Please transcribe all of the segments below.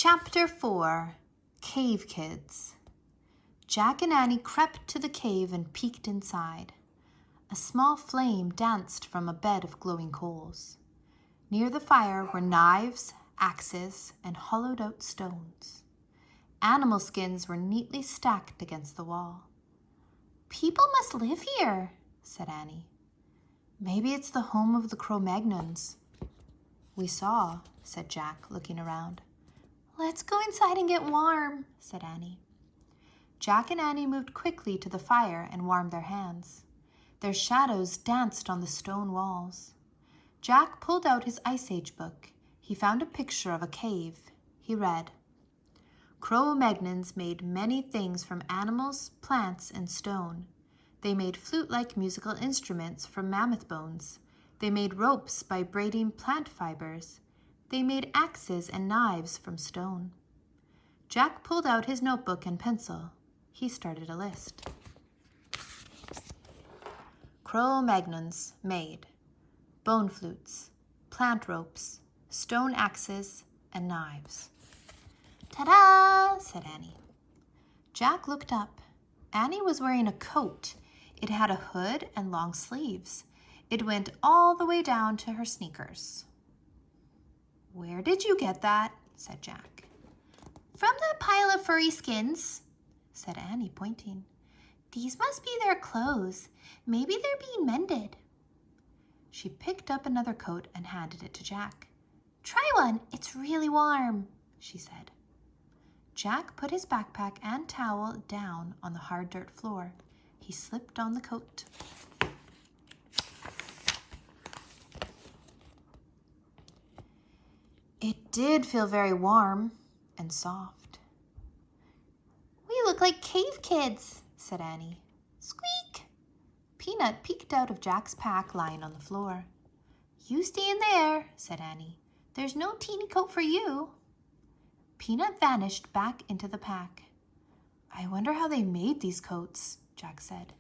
Chapter 4, Cave Kids. Jack and Annie crept to the cave and peeked inside. A small flame danced from a bed of glowing coals. Near the fire were knives, axes, and hollowed-out stones. Animal skins were neatly stacked against the wall. "People must live here," said Annie. "Maybe it's the home of the Cro-Magnons." "We saw," said Jack, looking around. "Let's go inside and get warm," said Annie. Jack and Annie moved quickly to the fire and warmed their hands. Their shadows danced on the stone walls. Jack pulled out his Ice Age book. He found a picture of a cave. He read, "Cro-Magnons made many things from animals, plants, and stone. They made flute-like musical instruments from mammoth bones. They made ropes by braiding plant fibers. They made axes and knives from stone." Jack pulled out his notebook and pencil. He started a list. Cro-Magnons made bone flutes, plant ropes, stone axes, and knives. "Ta-da!" said Annie. Jack looked up. Annie was wearing a coat. It had a hood and long sleeves. It went all the way down to her sneakers. "Where did you get that?" said Jack. "From that pile of furry skins," said Annie, pointing. "These must be their clothes. Maybe they're being mended." She picked up another coat and handed it to Jack. "Try one. It's really warm," she said. Jack put his backpack and towel down on the hard dirt floor. He slipped on the coat. It did feel very warm and soft. "We look like cave kids," said Annie. "Squeak!" Peanut peeked out of Jack's pack lying on the floor. "You stay in there," said Annie. "There's no teeny coat for you." Peanut vanished back into the pack. "I wonder how they made these coats," Jack said.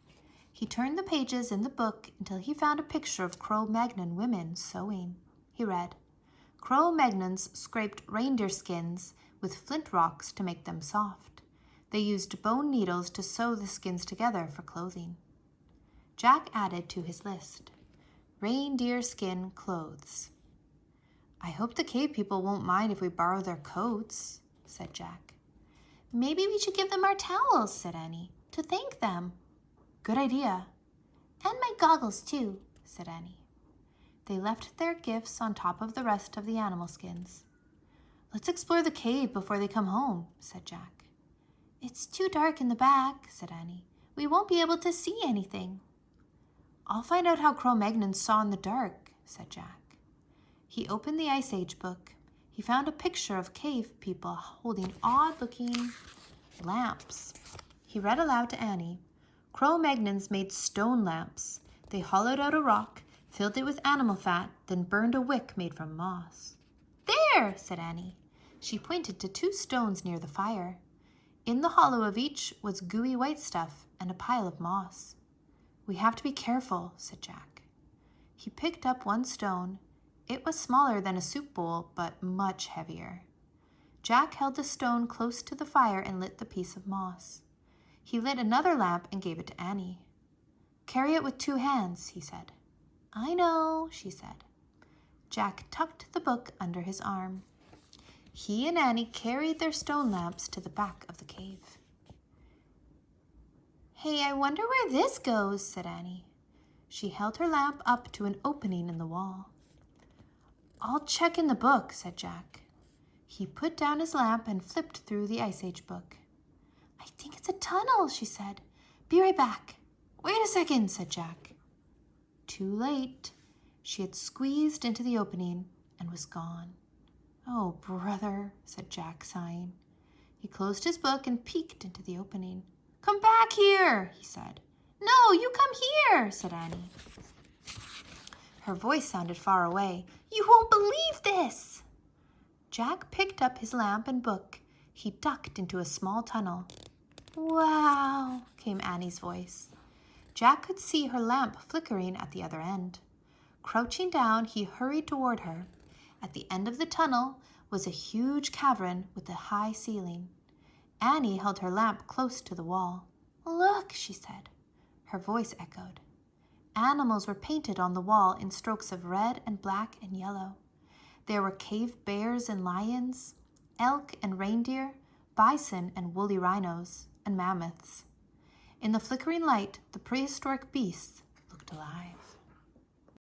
He turned the pages in the book until he found a picture of Cro-Magnon women sewing. He read, "Cro-Magnons scraped reindeer skins with flint rocks to make them soft. They used bone needles to sew the skins together for clothing." Jack added to his list, "Reindeer skin clothes." "I hope the cave people won't mind if we borrow their coats," said Jack. "Maybe we should give them our towels," said Annie, "to thank them." "Good idea." "And my goggles, too," said Annie. They left their gifts on top of the rest of the animal skins. "Let's explore the cave before they come home," said Jack. "It's too dark in the back," said Annie. "We won't be able to see anything." "I'll find out how Cro-Magnons saw in the dark," said Jack. He opened the Ice Age book. He found a picture of cave people holding odd-looking lamps. He read aloud to Annie, "Cro-Magnons made stone lamps. They hollowed out a rock, filled it with animal fat, then burned a wick made from moss." "There!" said Annie. She pointed to 2 stones near the fire. In the hollow of each was gooey white stuff and a pile of moss. "We have to be careful," said Jack. He picked up one stone. It was smaller than a soup bowl, but much heavier. Jack held the stone close to the fire and lit the piece of moss. He lit another lamp and gave it to Annie. "Carry it with 2 hands," he said. "I know," she said. Jack tucked the book under his arm. He and Annie carried their stone lamps to the back of the cave. "Hey, I wonder where this goes," said Annie. She held her lamp up to an opening in the wall. "I'll check in the book," said Jack. He put down his lamp and flipped through the Ice Age book. "I think it's a tunnel," she said. "Be right back." "Wait a second," said Jack. Too late. She had squeezed into the opening and was gone. "Oh, brother," said Jack, sighing. He closed his book and peeked into the opening. "Come back here," he said. "No, you come here," said Annie. Her voice sounded far away. "You won't believe this." Jack picked up his lamp and book. He ducked into a small tunnel. "Wow," came Annie's voice. Jack could see her lamp flickering at the other end. Crouching down, he hurried toward her. At the end of the tunnel was a huge cavern with a high ceiling. Annie held her lamp close to the wall. "Look," she said. Her voice echoed. Animals were painted on the wall in strokes of red and black and yellow. There were cave bears and lions, elk and reindeer, bison and woolly rhinos, and mammoths. In the flickering light, the prehistoric beasts looked alive.